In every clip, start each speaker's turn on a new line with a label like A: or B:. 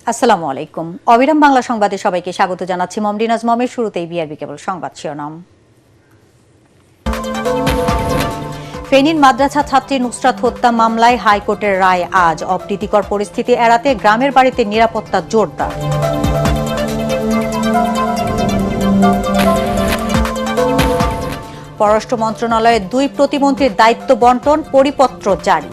A: আসসালামু আলাইকুম। অবিরাম বাংলা সংবাদে সবাইকে স্বাগত জানাচ্ছি। মমডিনাজ মমের শুরুতেই বিআরবি কেবল সংবাদ শিরোনাম। ফেনীর মাদ্রাসা ছাত্রী নুসরাত হত্যা মামলায় হাইকোর্টের রায় আজ। অপ্রীতিকর পরিস্থিতি এড়াতে গ্রামের বাড়িতে নিরাপত্তা জোরদার। পররাষ্ট্র মন্ত্রণালয়ের 2 প্রতিমন্ত্রীর দায়িত্ব বন্টন, পরিপত্র জারি।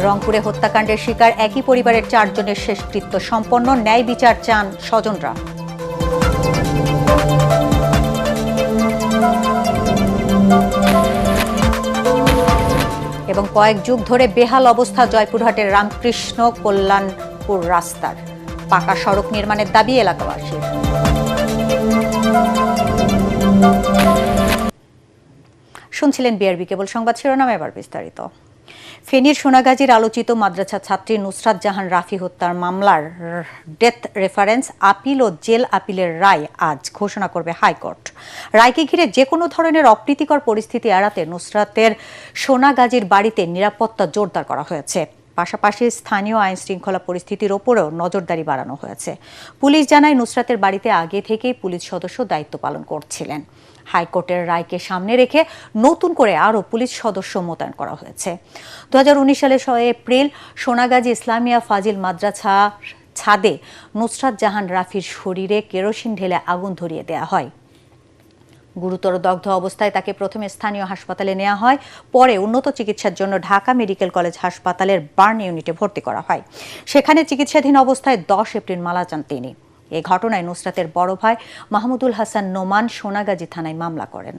A: রংপুরে হত্যাকাণ্ডের শিকার একই পরিবারের 4 জনের শেষকৃত্য সম্পন্ন, ন্যায় বিচার চান স্বজনরা। এবং কয়েক যুগ ধরে বেহাল অবস্থা জয়পুরহাটের রামকৃষ্ণ কল্যাণপুর রাস্তার। পাকা সড়ক নির্মাণের দাবি এলাকাবাসীর। শুনছিলেন বিআরবি কেবল সংবাদ শিরোনাম, এবার বিস্তারিত। ফেনীর সোনাগাজীর আলোচিত মাদ্রাসা ছাত্রী নুসরাত জাহান রাফি হত্যার মামলার ডেথ রেফারেন্স আপিল ও জেল আপিলের রায় আজ ঘোষণা করবে হাইকোর্ট। রায়কে ঘিরে যে কোনো ধরনের অপ্রীতিকর পরিস্থিতি এড়াতে নুসরাতের সোনাগাজীর বাড়িতে নিরাপত্তা জোরদার করা হয়েছে। পাশাপাশি স্থানীয় আইন শৃঙ্খলা পরিস্থিতির ওপরেও নজরদারি বাড়ানো হয়েছে। পুলিশ জানায় নুসরাতের বাড়িতে আগে থেকেই পুলিশ সদস্য দায়িত্ব পালন করছিলেন। হাইকোর্টের রায়কে সামনে রেখে নতুন করে আরও পুলিশ সদস্য মোতায়েন করা হয়েছে। 2019 সালের 6 এপ্রিল সোনাগাজী ইসলামিয়া ফাজিল মাদ্রাসা ছাদে নুসরাত জাহান রাফির শরীরে কেরোসিন ঢেলে আগুন ধরিয়ে দেওয়া হয়। গুরুতর দগ্ধ অবস্থায় তাকে প্রথমে স্থানীয় হাসপাতালে নেওয়া হয়, পরে উন্নত চিকিৎসার জন্য ঢাকা মেডিকেল কলেজ হাসপাতালের বার্ন ইউনিটে ভর্তি করা হয়। সেখানে চিকিৎসাধীন অবস্থায় 10 এপ্রিল মারা যান তিনি। এই ঘটনায় নুসরাতের বড় ভাই মাহমুদুল হাসান নোমান সোনাগাজী থানায় মামলা করেন।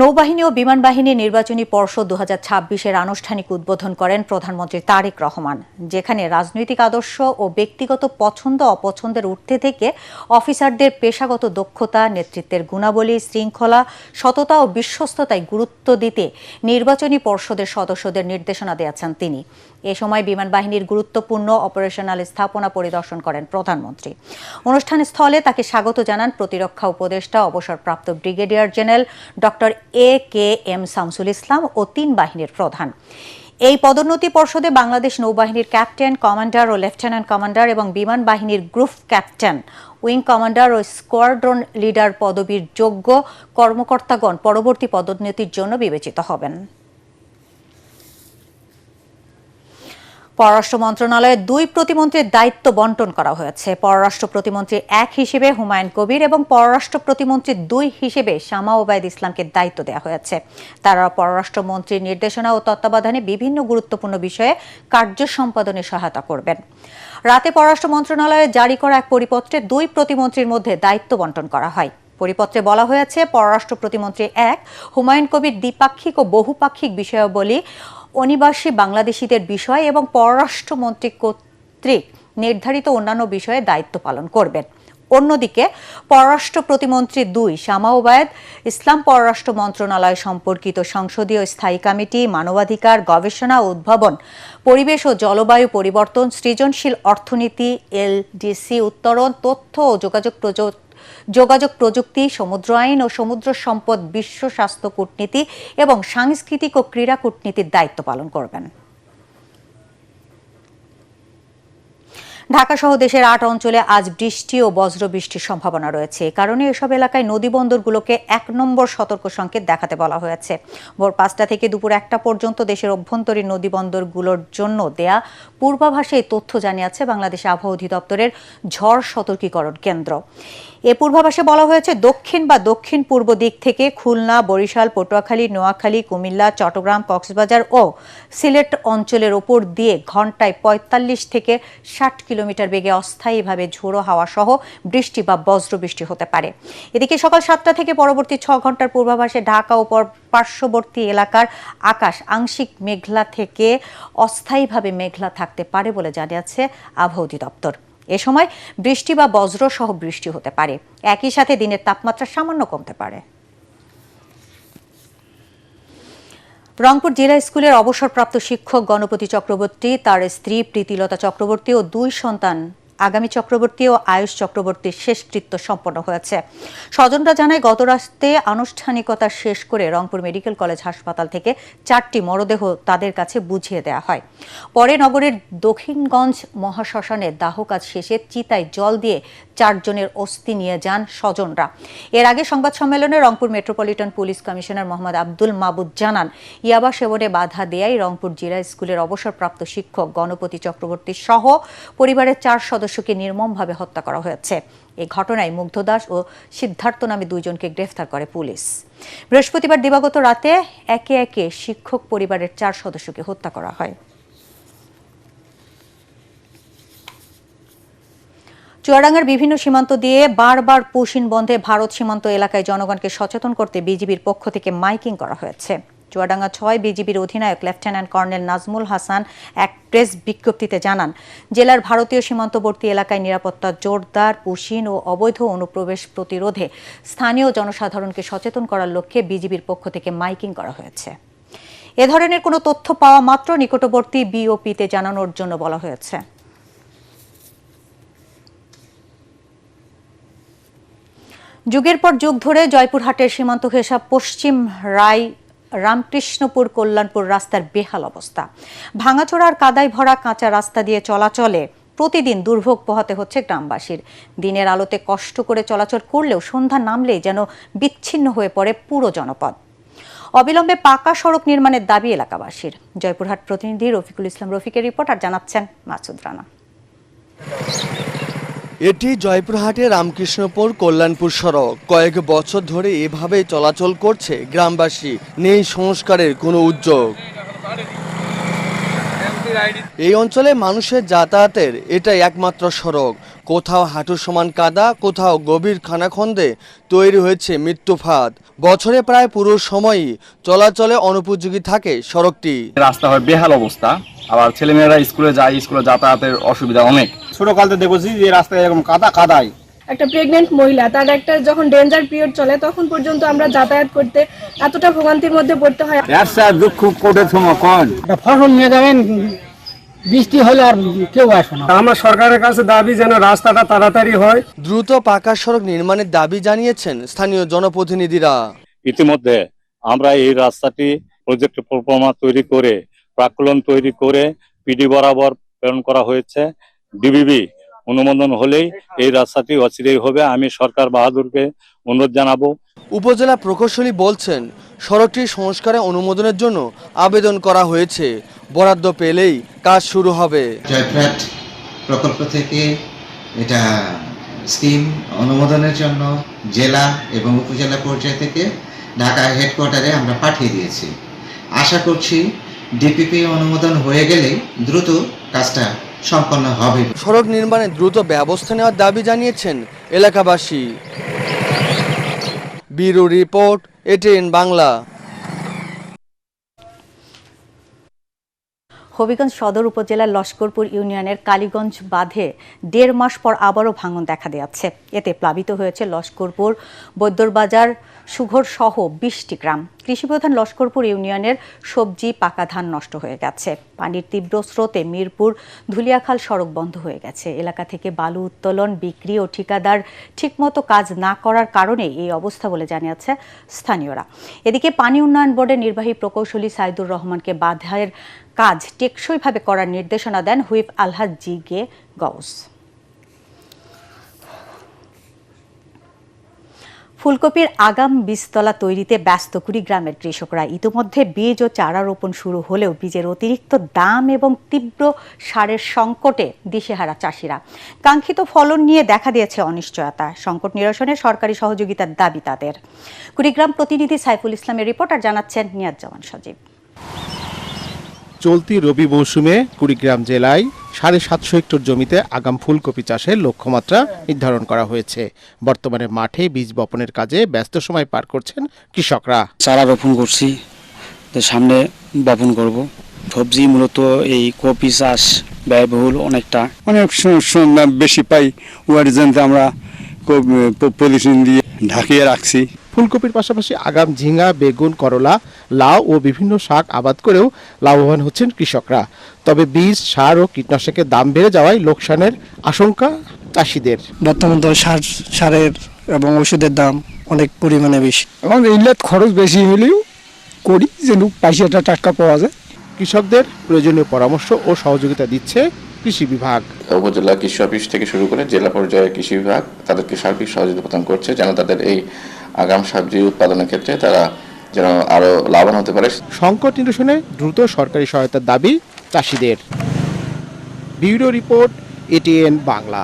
A: নৌবাহিনী ও বিমান বাহিনী নির্বাচনী পর্ষদ 2026-এর আনুষ্ঠানিক উদ্বোধন করেন প্রধানমন্ত্রী তারেক রহমান, যেখানে রাজনৈতিক আদর্শ ও ব্যক্তিগত পছন্দ অপছন্দের ঊর্ধ্বে থেকে অফিসারদের পেশাগত দক্ষতা, নেতৃত্বের গুণাবলী, শৃঙ্খলা, সততা ও বিশ্বস্ততায় গুরুত্ব দিতে নির্বাচনী পর্ষদের সদস্যদের নির্দেশনা দিয়েছেন তিনি। এ সময় বিমান বাহিনীর গুরুত্বপূর্ণ অপারেশনাল স্থাপনা পরিদর্শন করেন প্রধানমন্ত্রী। অনুষ্ঠান স্থলে তাকে স্বাগত জানান প্রতিরক্ষা উপদেষ্টা অবসরপ্রাপ্ত brigadier general doctor AKM Shamsul Islam ও 3 বাহিনীর প্রধান। এই পদোন্নতি পর্ষদে বাংলাদেশ নৌবাহিনীর ক্যাপ্টেন, কমান্ডার ও লেফটেন্যান্ট কমান্ডার এবং বিমান বাহিনীর গ্রুপ ক্যাপ্টেন, উইং কমান্ডার ও স্কোয়াড্রন লিডার পদবীর যোগ্য কর্মকর্তাগণ পরবর্তী পদোন্নতির জন্য বিবেচিত হবেন। পররাষ্ট্র মন্ত্রণালয়ের 2 প্রতিমন্ত্রীর দায়িত্ব বন্টন করা হয়েছে। পররাষ্ট্র প্রতিমন্ত্রী 1 হিসেবে হুমায়ুন কবির এবং পররাষ্ট্র প্রতিমন্ত্রী 2 হিসেবে শামা ওবায়দ ইসলামকে দায়িত্ব দেওয়া হয়েছে। তারা পররাষ্ট্রমন্ত্রীর নির্দেশনা ও তত্ত্বাবধানে বিভিন্ন গুরুত্বপূর্ণ বিষয়ে কার্য সম্পাদনে সহায়তা করবেন। রাতে পররাষ্ট্র মন্ত্রণালয়ে জারি করা এক পরিপত্রে 2 প্রতিমন্ত্রীর মধ্যে দায়িত্ব বন্টন করা হয়। পরিপত্রে বলা হয়েছে, পররাষ্ট্র প্রতিমন্ত্রী 1 হুমায়ুন কবির দ্বিপাক্ষিক ও বহুপাক্ষিক বিষয়াবলী, অনিবাসী বাংলাদেশিদের বিষয় এবং পররাষ্ট্রমন্ত্রী কর্তৃক নির্ধারিত অন্যান্য বিষয়ে দায়িত্ব পালন করবেন। অন্যদিকে পররাষ্ট্র প্রতিমন্ত্রী 2 শামা ওবায়দ ইসলাম পররাষ্ট্র মন্ত্রণালয় সম্পর্কিত সংসদীয় স্থায়ী কমিটি, মানবাধিকার, গবেষণা ও উদ্ভাবন, পরিবেশ ও জলবায়ু পরিবর্তন, সৃজনশীল অর্থনীতি, LDC উত্তরণ, তথ্য ও যোগাযোগ প্রযুক্তি, সমুদ্র আইন ও সমুদ্র সম্পদ, বিশ্ব স্বাস্থ্য কূটনীতি এবং সাংস্কৃতিক ও ক্রীড়া কূটনীতির দায়িত্ব পালন করবেন। ঢাকা সহ দেশের 8 অঞ্চলে আজ বৃষ্টি ও বজ্রবৃষ্টির সম্ভাবনা রয়েছে। এ কারণে এসব এলাকায় নদীবন্দরগুলোকে 1 নম্বর সতর্ক সংকেত দেখাতে বলা হয়েছে। ভোর 5টা থেকে দুপুর 1টা পর্যন্ত দেশের অভ্যন্তরীণ নদীবন্দরগুলোর জন্য দেয়া পূর্বাভাসে এই তথ্য জানিয়েছে বাংলাদেশ আবহাওয়া অধিদপ্তরের ঝড় সতর্কীকরণ কেন্দ্র। এ পূর্বাভাসে বলা হয়েছে, দক্ষিণ বা দক্ষিণ পূর্ব দিক থেকে খুলনা, বরিশাল, পটুয়াখালী, নোয়াখালী, কুমিল্লা, চট্টগ্রাম, কক্সবাজার ও সিলেট অঞ্চলের ওপর দিয়ে ঘন্টায় 45 থেকে 60 কিলোমিটার বেগে অস্থায়ীভাবে ঝোড়ো হাওয়া সহ বৃষ্টি বা বজ্রবৃষ্টি হতে পারে। এদিকে সকাল 7টা থেকে পরবর্তী 6 ঘন্টার পূর্বাভাসে ঢাকা ও পার্শ্ববর্তী এলাকার আকাশ আংশিক মেঘলা থেকে অস্থায়ীভাবে মেঘলা থাকতে পারে বলে জানিয়েছে আবহাওয়া অধিদপ্তর। এ সময় বৃষ্টি বা বজ্র সহ বৃষ্টি হতে পারে। একই সাথে দিনের তাপমাত্রা সামান্য কমতে পারে। রংপুর জেলা স্কুলের অবসরপ্রাপ্ত শিক্ষক গণপতি চক্রবর্তী, তার স্ত্রী প্রীতিলতা চক্রবর্তী ও 2 সন্তান আগামী চক্রবর্তী ও আয়ুষ চক্রবর্তীর শেষকৃত্য সম্পন্ন হয়েছে। স্বজনরা জানায় গত রাতে আনুষ্ঠানিকতা শেষ করে রংপুর মেডিকেল কলেজ হাসপাতাল থেকে 4টি মরদেহ তাদের কাছে বুঝিয়ে দেওয়া হয়। পরে নগরের দক্ষিণগঞ্জ মহাশ্মশানে দাহ কাজ শেষে চিতায় জল দিয়ে 4 জনের অস্থি নিয়ে যান স্বজনরা। এর আগে সংবাদ সম্মেলনে Rangpur metropolitan police commissioner Mohammad Abdul মাবুদ জানান, ইয়াবা সেবনে বাধা দেয়ায় রংপুর জিলা স্কুলের অবসরপ্রাপ্ত শিক্ষক গণপতি চক্রবর্তী সহ পরিবারের 4 সদস্যকে নির্মমভাবে হত্যা করা হয়েছে। এই ঘটনায় মুগ্ধ দাস ও সিদ্ধার্থ নামে 2 জনকে গ্রেফতার করে পুলিশ। বৃহস্পতিবার দিবাগত রাতে একে একে শিক্ষক পরিবারের 4 সদস্যকে হত্যা করা হয়। চুয়াডাঙ্গার বিভিন্ন সীমান্ত দিয়ে বারবার পুশিন বন্ধে ভারত সীমান্ত এলাকায় জনগণকে সচেতন করতে বিজিবির পক্ষ থেকে মাইকিং করা হয়েছে। চুয়াডাঙ্গা 6 বিজিবির অধিনায়ক লেফটেন্যান্ট কর্নেল নাজমুল হাসান এক প্রেস বিজ্ঞপ্তিতে জানান, জেলার ভারতীয় সীমান্তবর্তী এলাকায় নিরাপত্তা জোরদার, পুশিন ও অবৈধ অনুপ্রবেশ প্রতিরোধে স্থানীয় জনসাধারণকে সচেতন করার লক্ষ্যে বিজিবির পক্ষ থেকে মাইকিং করা হয়েছে। এ ধরনের কোনো তথ্য পাওয়া মাত্র নিকটবর্তী বিওপিতে জানানোর জন্য বলা হয়েছে। যুগের পর যুগ ধরে জয়পুরহাটের সীমান্ত ঘেঁষা পশ্চিম রামকৃষ্ণপুর কল্যাণপুর রাস্তার বেহাল অবস্থা। ভাঙাচোরার কাদায় ভরা কাঁচা রাস্তা দিয়ে চলাচলে প্রতিদিন দুর্ভোগ পোহাতে হচ্ছে গ্রামবাসীর। দিনের আলোতে কষ্ট করে চলাচল করলেও সন্ধ্যা নামলেই যেন বিচ্ছিন্ন হয়ে পড়ে পুরো জনপদ। অবিলম্বে পাকা সড়ক নির্মাণের দাবি এলাকাবাসীর। জয়পুরহাট প্রতিনিধি রফিকুল ইসলাম রফিকের রিপোর্ট, আর জানাচ্ছেন মাসুদ রানা।
B: এটি জয়পুরহাটের রামকৃষ্ণপুর কল্যাণপুর সড়ক। কয়েক বছর ধরে এভাবেই চলাচল করছে গ্রামবাসী, নেই সংস্কারের কোনো উদ্যোগ। এই অঞ্চলে মানুষের যাতায়াতের এটাই একমাত্র সড়ক। কোথাও হাঁটু সমান কাদা, কোথাও গভীর খানাখন্দে তৈরি হয়েছে মৃত্যুফাত। বছরে প্রায় পুরো সময়ই চলাচলে অনুপযোগী থাকে সড়কটি।
C: রাস্তা হয় বেহাল অবস্থা, আবার ছেলেমেয়েরা স্কুলে যায়, স্কুলে যাতায়াতের অসুবিধা অনেক।
D: ছোটকালতে দেখেছি যে রাস্তায় এরকম কাদাই।
E: একটা প্রেগনেন্ট মহিলা, তার একটা যখন ডেঞ্জার পিরিয়ড চলে তখন পর্যন্ত আমরা যাতায়াত করতে এতটা ভোগান্তির মধ্যে পড়তে হয়।
D: দুঃখ কোটের সময়
F: ফসল নিয়ে যাবেন, বৃষ্টি হলে আর কেউ আসে না।
D: আমরা সরকারের কাছে দাবি যেন রাস্তাটা তাড়াতাড়ি হয়।
B: দ্রুত পাকা সড়ক নির্মাণের দাবি জানিয়েছেন স্থানীয় জনপ্রতিনিধিরা।
G: ইতিমধ্যে আমরা এই রাস্তাটি প্রজেক্ট প্রোগ্রাম তৈরি করে প্রাক্কলন তৈরি করে পিডি বরাবর প্রেরণ করা হয়েছে। ডিবিবি অনুমোদন হলেই এই রাস্তাটি অচিরেই হবে। আমি সরকার বাহাদুরকে অনুরোধ জানাবো।
B: উপজেলা প্রকৌশলী বলছেন, সড়কটি সংস্কারে অনুমোদনের জন্য আবেদন করা হয়েছে, বরাদ্দ পেলেই কাজ শুরু হবে।
H: জয়পুরহাট প্রকল্প থেকে এটা স্কিম অনুমোদনের জন্য জেলা এবং উপজেলা পর্যায় থেকে ঢাকা হেডকোয়ার্টারে আমরা পাঠিয়ে দিয়েছি। আশা করছি ডিপিপি অনুমোদন হয়ে গেলেই দ্রুত কাজটা সম্পন্ন হবে।
B: সড়ক নির্মাণে দ্রুত ব্যবস্থা নেওয়ার দাবি জানিয়েছেন এলাকাবাসী। Bureau report, ATN Bangla.
A: Habiganj সদর উপজেলার লস্করপুর ইউনিয়নের কালীগঞ্জ বাঁধে 1.5 মাস পর আবারও ভাঙন দেখা দিয়েছে। এতে প্লাবিত হয়েছে লস্করপুর, বৈদ্যরবাজার, সুঘর সহ 20টি গ্রাম। কৃষিপ্রধান লস্করপুর ইউনিয়নের সবজি, পাকা ধান নষ্ট হয়ে গেছে। পানির তীব্র স্রোতে মিরপুর ধুলিয়াখাল সড়ক বন্ধ হয়ে গেছে। এলাকা থেকে বালু উত্তোলন, বিক্রি ও ঠিকাদার ঠিকমতো কাজ না করার কারণে এই অবস্থা বলে জানিয়েছে স্থানীয়রা। এদিকে পানি উন্নয়ন বোর্ডের নির্বাহী প্রকৌশলী সাইদুর রহমানকে বাঁধের কাজ টেকসইভাবে করার নির্দেশনা দেন হুইপ আলহাজ জি গে গউস। ফুলকপির আগাম বীজতলা তৈরিতে ব্যস্ত কুড়িগ্রামের কৃষকরা। ইতিমধ্যে বীজ ও চারা রোপণ শুরু হলেও বীজের অতিরিক্ত দাম এবং তীব্র সারের সংকটে দিশেহারা চাষিরা। কাঙ্ক্ষিত ফলন নিয়ে দেখা দিয়েছে অনিশ্চয়তা। সংকট নিরসনে সরকারি সহযোগিতার দাবি তাদের। কুড়িগ্রাম প্রতিনিধি সাইফুল ইসলামের রিপোর্ট, আর জানাচ্ছেন নিয়াজ জামান সজীব।
I: চলতি রবি মৌসুমে কুড়িগ্রাম জেলায় 750 হেক্টর জমিতে আগাম ফুলকপি চাষের লক্ষ্যমাত্রা নির্ধারণ করা হয়েছে। বর্তমানে মাঠে বীজ বপনের কাজে ব্যস্ত সময় পার করছেন কৃষকরা।
J: চারা রোপণ করছি, সামনে বপন করব। সবজি মূলত এই কপি চাষ ব্যয়বহুল, অনেক বেশি পাই। ওয়ার আমরা পলিথিন দিয়ে ঢাকিয়ে রাখছি।
I: ফুলকপির পাশাপাশি আগাম, ঝিঙ্গা, বেগুন, করলা, লাউ ও বিভিন্ন শাক আবাদ করেও লাভবান হচ্ছেন কৃষকরা। তবে বীজ, সার ও কীটনাশকের দাম বেড়ে যাওয়ায় লোকসানের আশঙ্কা চাষিদের।
J: বর্তমান তো সারের এবং ওষুধের দাম অনেক পরিমাণে বেশি।
F: এখন ইনলেট খরচ বেশি হলেও করি যেন পাইকারিটা টাটকা পাওয়া যায়।
I: কৃষকদের প্রয়োজনীয় পরামর্শ ও সহযোগিতা দিচ্ছে কৃষি বিভাগ।
K: উপজেলা কৃষি অফিস থেকে শুরু করে জেলা পর্যায়ে কৃষি বিভাগ তাদেরকে সার্বিক সহযোগিতা প্রদান করছে, যেন তাদের এই আগাম সবজি উৎপাদনের ক্ষেত্রে তারা যেন আরো লাভবান হতে পারে।
I: সংকট নিরসনে দ্রুত সরকারি সহায়তার দাবি চাষিদের। Bureau report, ATN Bangla.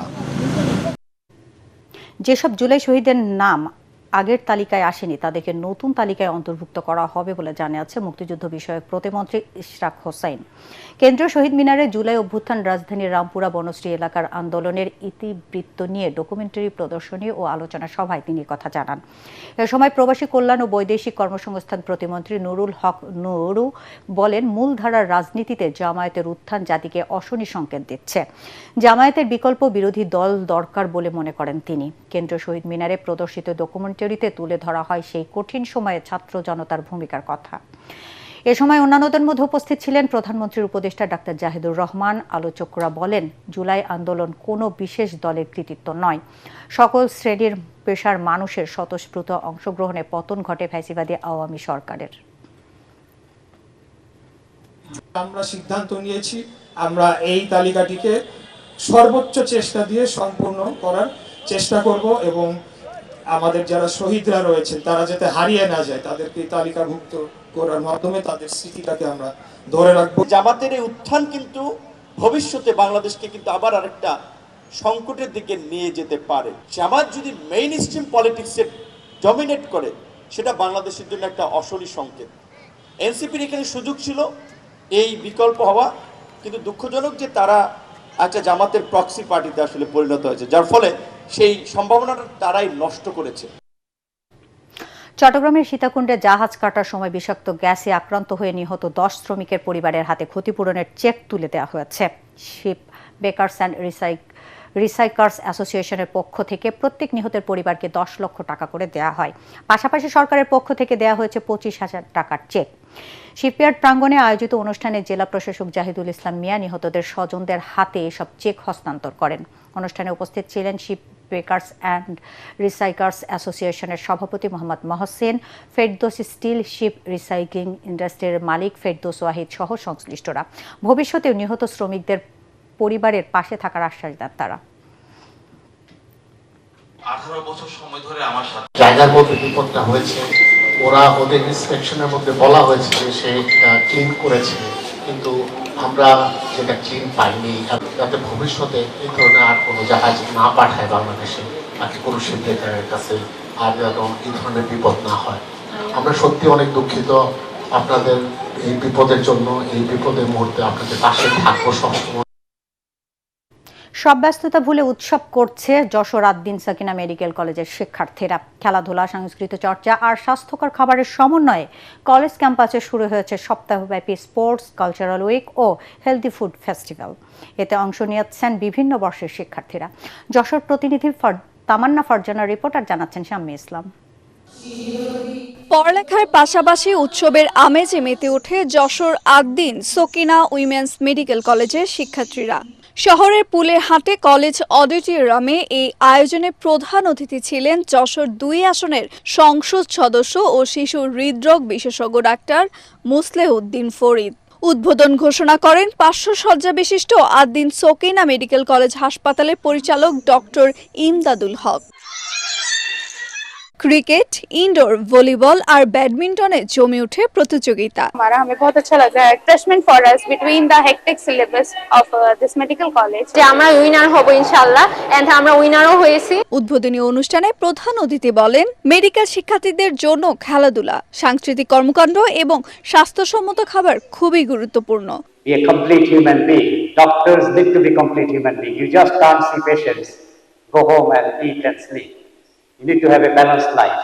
A: যেসব জুলাই শহীদের নাম আগের তালিকায় আসেনি তাদেরকে নতুন তালিকায় অন্তর্ভুক্ত করা হবে বলে জানিয়েছে মুক্তিযুদ্ধ বিষয়ক প্রতিমন্ত্রী ইশরাক হোসাইন। কেন্দ্রীয় শহীদ মিনারে জুলাই অভ্যুত্থান রাজধানীর রামপুরা বনশ্রী এলাকার আন্দোলনের ইতিবৃত্ত নিয়ে ডকুমেন্টারি প্রদর্শনী ও আলোচনা সভায় তিনি কথা জানান। এ সময় প্রবাসী কল্যাণ ও বৈদেশিক কর্মসংস্থান প্রতিমন্ত্রী নুরুল হক নুরু বলেন, মূলধারার রাজনীতিতে জামায়াতের উত্থান জাতিকে অশনি সংকেত দিচ্ছে। জামায়াতের বিকল্প বিরোধী দল দরকার বলে মনে করেন তিনি। কেন্দ্রীয় শহীদ মিনারে প্রদর্শিত ডকুমেন্টারিতে তুলে ধরা হয় সেই কঠিন সময়ে ছাত্র জনতার ভূমিকার কথা। এ সময় অন্যান্যদের মধ্যে উপস্থিত ছিলেন প্রধানমন্ত্রীর উপদেষ্টা ডাক্তার জাহিদুর রহমান। আলোচকরা বলেন, জুলাই আন্দোলন কোনো বিশেষ দলের কৃতিত্ব নয়, সকল শ্রেণীর পেশার মানুষের স্বতঃস্ফূর্ত অংশগ্রহণে পতন ঘটে ফ্যাসিবাদী আওয়ামী সরকারের।
L: আমরা সিদ্ধান্ত নিয়েছি আমরা এই তালিকাটিকে সর্বোচ্চ চেষ্টা দিয়ে সম্পূর্ণ করার চেষ্টা করব এবং আমাদের যারা শহীদরা রয়েছেন তারা যাতে হারিয়ে না যায় তাদেরকে তালিকাভুক্ত করার মাধ্যমে তাদের স্মৃতিটাকে আমরা ধরে রাখবো।
M: জামাতের এই উত্থান কিন্তু ভবিষ্যতে বাংলাদেশকে কিন্তু আবার আরেকটা সংকটের দিকে নিয়ে যেতে পারে। জামাত যদি মেইন স্ট্রিম পলিটিক্সে ডমিনেট করে সেটা বাংলাদেশের জন্য একটা অশনি সংকেত। এনসিপির এখানে সুযোগ ছিল এই বিকল্প হওয়া, কিন্তু দুঃখজনক যে তারা একটা জামাতের প্রক্সি পার্টিতে আসলে পরিণত হয়েছে, যার ফলে সেই সম্ভাবনাটা তারাই নষ্ট করেছে।
A: চট্টগ্রামের সীতাকুণ্ডে জাহাজ কাটার সময় বিষাক্ত গ্যাসে আক্রান্ত হয়ে নিহত 10 শ্রমিকের পরিবারের হাতে ক্ষতিপূরণের চেক তুলে দেওয়া হয়েছে। শিপ বেকার্স অ্যান্ড রিসাইকার্স অ্যাসোসিয়েশনের পক্ষ থেকে প্রত্যেক নিহতের পরিবারকে 10 লক্ষ টাকা করে দেওয়া হয়। পাশাপাশি সরকারের পক্ষ থেকে দেওয়া হয়েছে 25,000 টাকার চেক। শিপইয়ার্ড প্রাঙ্গণে আয়োজিত অনুষ্ঠানে জেলা প্রশাসক জাহিদুল ইসলাম মিয়া নিহতদের স্বজনদের হাতে এসব চেক হস্তান্তর করেন। অনুষ্ঠানে উপস্থিত ছিলেন শিপ বেকার্স অ্যান্ড রিসাইকার্স অ্যাসোসিয়েশনের সভাপতি Mohammad Mohsen, Ferdous steel ship recycling ইন্ডাস্ট্রির মালিক ফেরদৌস ওয়াহিদ সহ সংশ্লিষ্টরা। ভবিষ্যতেও নিহত শ্রমিকদের পরিবারের পাশে থাকার আশ্বাস দেন তারা।
N: 18 বছর সময় ধরে আমার সাথে
O: জায়গার মধ্যে বিপদটা হয়েছে, ওরা ওদের ইন্সপেকশনের মধ্যে বলা হয়েছে যে সে ক্লিন করেছে, কিন্তু আমরা যেটা ক্লিন পাইনি। যাতে ভবিষ্যতে এই ধরনের আর কোনো জাহাজ না পাঠায় বাংলাদেশে, বাকি কোনো শিপব্রেকারের কাছে, আর যেন এই ধরনের বিপদ না হয়। আমরা সত্যি অনেক দুঃখিত আপনাদের এই বিপদের জন্য। এই বিপদের মুহূর্তে আপনাদের পাশে থাকবো সবসময়।
A: সব ব্যস্ততা ভুলে উৎসব করছে যশোর আদ্দিন সাকিনা মেডিকেল কলেজের শিক্ষার্থীরা। খেলাধুলা, সাংস্কৃতিক চর্চা আর স্বাস্থ্যকর খাবারের সমন্বয়ে কলেজ ক্যাম্পাসে শুরু হয়েছে সপ্তাহব্যাপী স্পোর্টস, কালচারাল উইক ও হেলদি ফুড ফেস্টিভ্যাল। এতে অংশ নিয়েছেন বিভিন্ন বর্ষের শিক্ষার্থীরা। যশোর প্রতিনিধি তামান্না ফারজানার রিপোর্টার জানাচ্ছেন শাম্মী ইসলাম।
P: পড়ালেখার পাশাপাশি উৎসবের আমেজে মেতে ওঠে যশোর আদ্দিন সকিনা উইমেন্স মেডিকেল কলেজের শিক্ষার্থীরা। শহরের পুলের হাটে কলেজ অডিটোরিয়ামে এই আয়োজনে প্রধান অতিথি ছিলেন যশোর 2 আসনের সংসদ সদস্য ও শিশু হৃদরোগ বিশেষজ্ঞ ডাক্তার মুসলেউদ্দিন ফরিদ। উদ্বোধন ঘোষণা করেন 500 শয্যা বিশিষ্ট আদ্দিন সকিনা মেডিকেল কলেজ হাসপাতালের পরিচালক ডক্টর ইমদাদুল হক। क्रिकेट, इंडोर वॉलीबॉल और बैडमिंटने जमे उठे प्रतियोगिता।
Q: हमारा हमें बहुत अच्छा लगा है adjustment for us between the hectic syllabus of this medical college যে আমরা উইনার হব ইনশাআল্লাহ এন্ড আমরা উইনারও হয়েছি।
P: উদ্বোধনী অনুষ্ঠানে প্রধান অতিথি বলেন, মেডিকেল শিক্ষার্থীদের জন্য খেলাধুলা, সাংস্কৃতিক কর্মকাণ্ড এবং স্বাস্থ্যসম্মত খাবার খুবই গুরুত্বপূর্ণ।
R: Be a complete human being. Doctors need to be complete human being. You just can't see patients, go home and eat and sleep. You need to have a balanced life.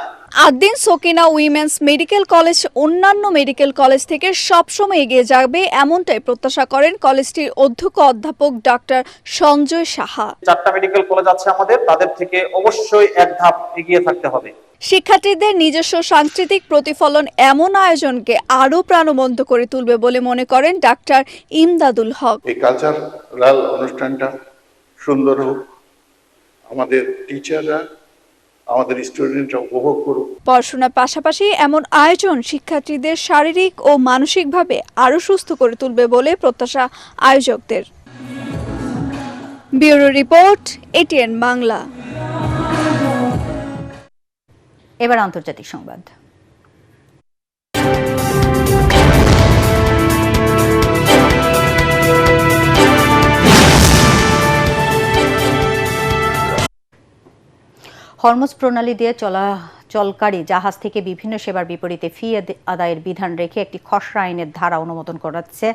P: Ad-din Sakina women's medical college অন্যান্য medical college থেকে সবসময় এগিয়ে যাবে এমনটাই প্রত্যাশা করেন কলেজটির অধ্যক্ষ অধ্যাপক ডাক্তার সঞ্জয় সাহা।
S: 4টা মেডিকেল কলেজ আছে আমাদের, তাদের থেকে অবশ্যই এক ধাপ এগিয়ে থাকতে হবে।
P: শিক্ষার্থীদের নিজস্ব সাংস্কৃতিক প্রতিফলন এমন আয়োজনকে আরও প্রাণবন্ত করে তুলবে বলে মনে করেন ডাক্তার ইমদাদুল হক।
S: এই কালচারাল অনুষ্ঠানটা সুন্দর হোক, আমাদের টিচাররা, আমাদের স্টুডেন্টরা উপভোগ করুক।
P: পড়াশোনার পাশাপাশি এমন আয়োজন শিক্ষার্থীদের শারীরিক ও মানসিকভাবে আরও সুস্থ করে তুলবে বলে প্রত্যাশা আয়োজকদের। Bureau report, ATN Bangla.
A: এবার আন্তর্জাতিক সংবাদ। হরমুজ প্রণালী দিয়ে চলাচলকারী জাহাজ থেকে বিভিন্ন সেবার বিপরীতে ফি আদায়ের বিধান রেখে একটি খসড়া আইনের ধারা অনুমোদন করাচ্ছে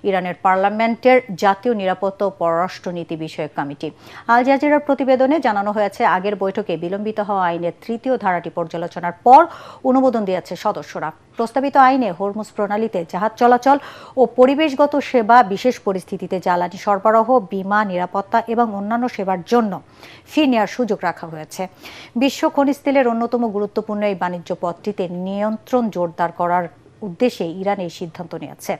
A: ইরানের পার্লামেন্টের জাতীয় নিরাপত্তা ও পররাষ্ট্রনীতি বিষয়ক কমিটি। আল জাজিরার প্রতিবেদনে জানানো হয়েছে, আগের বৈঠকে বিলম্বিত হওয়া আইনের তৃতীয় ধারাটি পর্যালোচনার পর অনুমোদন দিয়েছে সদস্যরা। প্রস্তাবিত আইনে হরমুজ প্রণালীতে জাহাজ চলাচল ও পরিবেশগত সেবা, বিশেষ পরিস্থিতিতে জ্বালানি সরবরাহ, বীমা, নিরাপত্তা এবং অন্যান্য সেবার জন্য ফি নেওয়ার সুযোগ রাখা হয়েছে। বিশ্ব খনিজ তেলের অন্যতম গুরুত্বপূর্ণ এই বাণিজ্য পথটিতে নিয়ন্ত্রণ জোরদার করার উদ্দেশ্যে ইরান এই সিদ্ধান্ত নিয়েছে।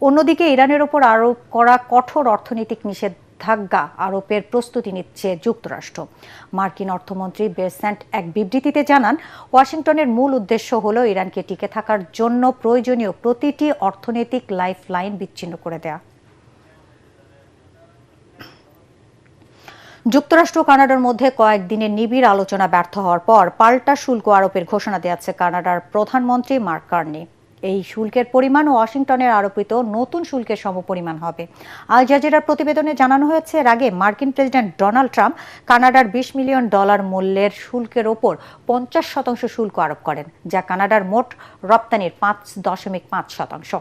A: অন্যদিকে ইরানের ওপর আরোপ করা কঠোর অর্থনৈতিক নিষেধাজ্ঞা আরোপের প্রস্তুতি নিচ্ছে যুক্তরাষ্ট্র। মার্কিন অর্থমন্ত্রী বেসেন্ট এক বিবৃতিতে জানান, ওয়াশিংটনের মূল উদ্দেশ্য হল ইরানকে টিকে থাকার জন্য প্রয়োজনীয় প্রতিটি অর্থনৈতিক লাইফ লাইন বিচ্ছিন্ন করে দেয়া। যুক্তরাষ্ট্র ও কানাডার মধ্যে কয়েকদিনের নিবিড় আলোচনা ব্যর্থ হওয়ার পর পাল্টা শুল্ক আরোপের ঘোষণা দিয়েছে কানাডার প্রধানমন্ত্রী মার্ক কার্নি। এই শুল্কের পরিমাণ ওয়াশিংটনের আরোপিত নতুন শুল্কের সমপরিমাণ হবে। আল জাজিরার প্রতিবেদনে জানানো হয়েছে, এর আগে মার্কিন প্রেসিডেন্ট ডোনাল্ড ট্রাম্প কানাডার $20 মিলিয়ন মূল্যের শুল্কের ওপর 50% শুল্ক আরোপ করেন, যা কানাডার মোট রপ্তানির 5.5%।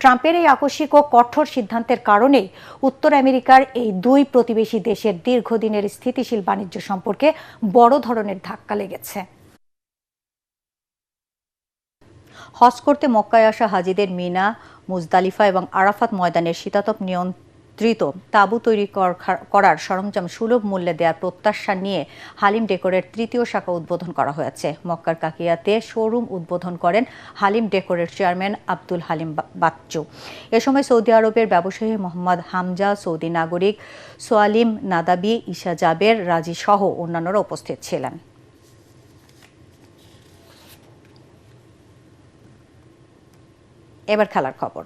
A: ট্রাম্পের এই আকস্মিক ও কঠোর সিদ্ধান্তের কারণেই উত্তর আমেরিকার এই দুই প্রতিবেশী দেশের দীর্ঘদিনের স্থিতিশীল বাণিজ্য সম্পর্কে বড় ধরনের ধাক্কা লেগেছে। হজ করতে মক্কায় আসা হাজিদের মিনা, মুজদালিফা এবং আরাফাত ময়দানের শীতাতপ নিয়ন্ত্রিত তাঁবু তৈরি করার সরঞ্জাম সুলভ মূল্যে দেওয়ার প্রত্যাশা নিয়ে হালিম ডেকোরের তৃতীয় শাখা উদ্বোধন করা হয়েছে। মক্কার কাকিয়াতে শোরুম উদ্বোধন করেন হালিম ডেকোরের চেয়ারম্যান আব্দুল হালিম বাচ্চু। এ সময় সৌদি আরবের ব্যবসায়ী মোহাম্মদ হামজা, সৌদি নাগরিক সোয়ালিম নাদাবি, ঈশা জাবের, রাজি সহ অন্যান্যরা উপস্থিত ছিলেন। এবার খেলার খবর।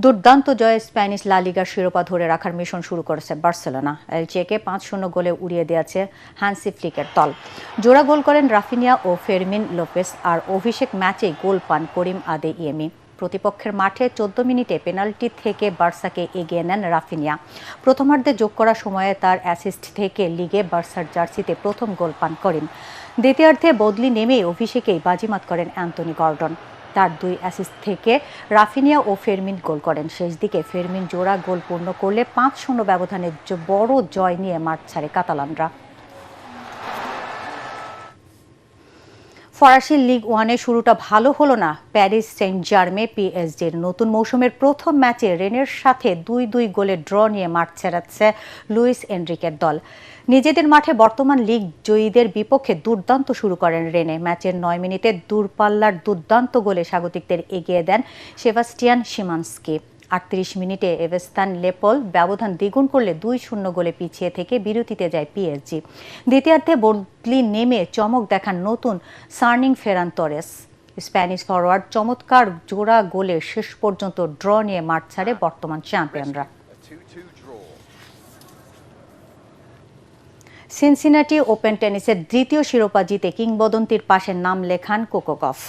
A: দুর্দান্ত জয়ে স্প্যানিশ লা লিগার শিরোপা ধরে রাখার মিশন শুরু করেছে বার্সেলোনা। এলচেকে 5-0 গোলে উড়িয়ে দিয়েছে হ্যান্সি ফ্লিকের দল। জোড়া গোল করেন রাফিনিয়া ও ফেরমিন লোপেস, আর অভিষেক ম্যাচেই গোল পান করিম আদেইয়েমি। প্রতিপক্ষের মাঠে 14 মিনিটে পেনাল্টি থেকে বার্সাকে এগিয়ে নেন রাফিনিয়া। প্রথমার্ধে যোগ করা সময়ে তার অ্যাসিস্ট থেকে লিগে বার্সার জার্সিতে প্রথম গোল পান করিম। দ্বিতীয়ার্ধে বদলি নেমে অভিষেকেই বাজিমাত করেন অ্যান্টনি গর্ডন। তার 2 অ্যাসিস্ট থেকে রাফিনিয়া ও ফেরমিন গোল করেন। শেষ দিকে ফেরমিন জোড়া গোল পূর্ণ করলে 5-0 ব্যবধানে বড় জয় নিয়ে মাঠ ছাড়ে কাতালানরা। ফরাসি লিগ ওয়ানের শুরুটা ভালো হলো না প্যারিস সেন্ট জার্মে পিএসজির। নতুন মৌসুমের প্রথম ম্যাচে রেনের সাথে 2-2 গোলে ড্র নিয়ে মাঠ ছেড়েছে লুইস এনরিকের দল। নিজেদের মাঠে বর্তমান লিগ জয়ীদের বিপক্ষে দুর্দান্ত শুরু করেন রেনে। ম্যাচের 9 মিনিটে দূরপাল্লার দুর্দান্ত গোলে স্বাগতিকদের এগিয়ে দেন সেবাস্টিয়ান শিমানস্কি। 38 মিনিটে এভেস্তান লেপল ব্যবধান দ্বিগুণ করলে 2-0 গোলে পিছিয়ে থেকে বিরতিতে যায় পিএসজি। দ্বিতীয়ার্ধে বদলি নেমে চমক দেখান নতুন সার্নিং ফেরান তোরেস। স্প্যানিশ ফরওয়ার্ড চমৎকার জোড়া গোলে শেষ পর্যন্ত ড্র নিয়ে মাঠ ছাড়ে বর্তমান চ্যাম্পিয়নরা। সিনসিনাটি ওপেন টেনিসের দ্বিতীয় শিরোপা জিতে কিংবদন্তির পাশে নাম লেখান কোকো গফ।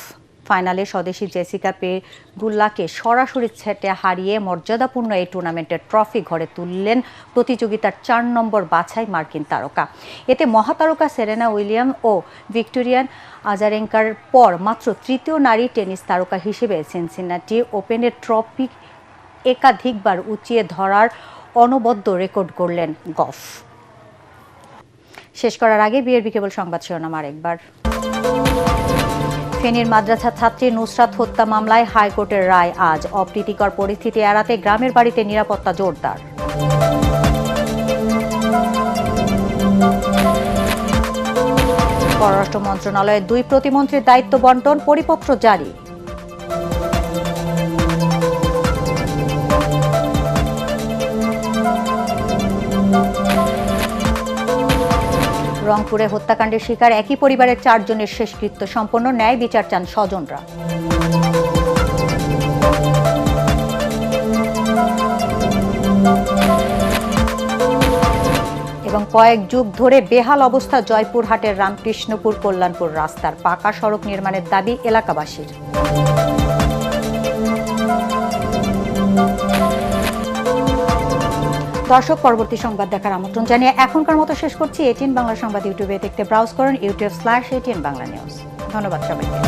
A: ফাইনালে স্বদেশী জেসিকা পেগুল্লাকে সরাসরি ছেটে হারিয়ে মর্যাদাপূর্ণ এই টুর্নামেন্টের ট্রফি ঘরে তুললেন প্রতিযোগিতার 4 নম্বর বাছাই মার্কিন তারকা। এতে মহাতারকা সেরেনা উইলিয়ামস ও ভিক্টোরিয়ান আজারেঙ্কার পর মাত্র তৃতীয় নারী টেনিস তারকা হিসেবে সিনসিনাটি ওপেনের ট্রফি একাধিকবার উঁচিয়ে ধরার অনবদ্য রেকর্ড গড়লেন গফ। শেষ করার আগে বিআরবি কেবল সংবাদ শিরোনাম আরেকবার। ফেনীর মাদ্রাসা ছাত্রী নুসরাত হত্যা মামলায় হাইকোর্টের রায় আজ। অপ্রীতিকর পরিস্থিতি এড়াতে গ্রামের বাড়িতে নিরাপত্তা জোরদার। পররাষ্ট্র মন্ত্রণালয়ের 2 প্রতিমন্ত্রীর দায়িত্ব বন্টন, পরিপত্র জারি। রংপুরে হত্যাকাণ্ডের শিকার একই পরিবারের 4 জনের শেষকৃত্য সম্পন্ন, ন্যায় বিচার চান স্বজনরা। এবং কয়েক যুগ ধরে বেহাল অবস্থা জয়পুরহাটের রামকৃষ্ণপুর কল্যাণপুর রাস্তার, পাকা সড়ক নির্মাণের দাবি এলাকাবাসীর। দর্শক, পরবর্তী সংবাদ দেখার আমন্ত্রণ জানিয়ে এখনকার মতো শেষ করছি। ATN বাংলা সংবাদ ইউটিউবে দেখতে ব্রাউজ করুন youtube/ATN বাংলা নিউজ। ধন্যবাদ সবাইকে।